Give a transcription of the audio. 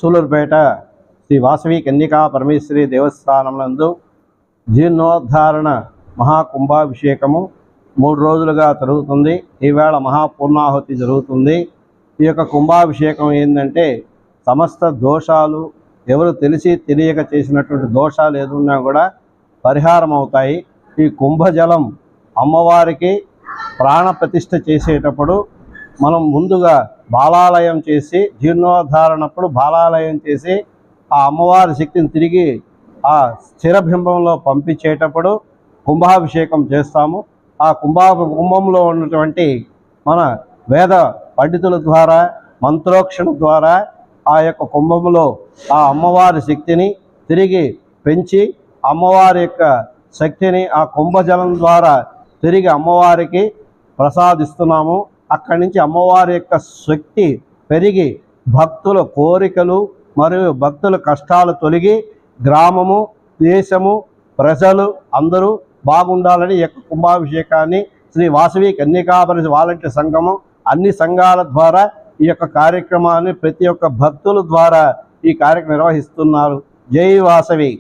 సూలూరుపేట శ్రీ వాసవి కన్యకా పరమేశ్వరి దేవస్థానం నందు జీర్ణోద్ధారణ మహాకుంభాభిషేకము 3 రోజులుగా జరుగుతుంది. ఈవేళ మహాపూర్ణాహుతి జరుగుతుంది. ఈ యొక్క కుంభాభిషేకం ఏంటంటే సమస్త దోషాలు, ఎవరు తెలిసి తెలియక చేసినటువంటి దోషాలు ఏదున్నా కూడా పరిహారం అవుతాయి. ఈ కుంభజలం అమ్మవారికి ప్రాణప్రతిష్ఠ చేసేటప్పుడు మనం ముందుగా బాలాలయం చేసి, జీర్ణోద్ధారణప్పుడు బాలాలయం చేసి ఆ అమ్మవారి శక్తిని తిరిగి ఆ స్థిరబింబంలో పంపించేటప్పుడు కుంభాభిషేకం చేస్తాము. ఆ కుంభంలో ఉన్నటువంటి మన వేద పండితుల ద్వారా, మంత్రోక్షణ ద్వారా ఆ యొక్క కుంభంలో ఆ అమ్మవారి శక్తిని తిరిగి పెంచి అమ్మవారి యొక్క శక్తిని ఆ కుంభజలం ద్వారా తిరిగి అమ్మవారికి ప్రసాదిస్తున్నాము. అక్కడి నుంచి అమ్మవారి యొక్క శక్తి పెరిగి భక్తుల కోరికలు మరియు భక్తుల కష్టాలు తొలగి గ్రామము, దేశము, ప్రజలు అందరూ బాగుండాలని ఈ యొక్క కుంభాభిషేకాన్ని శ్రీ వాసవి కన్యకాపరమేశ్వరి వాలంటీర్ సంఘము అన్ని సంఘాల ద్వారా ఈ యొక్క కార్యక్రమాన్ని ప్రతి ఒక్క భక్తుల ద్వారా ఈ కార్యక్రమం నిర్వహిస్తున్నారు. జై వాసవి.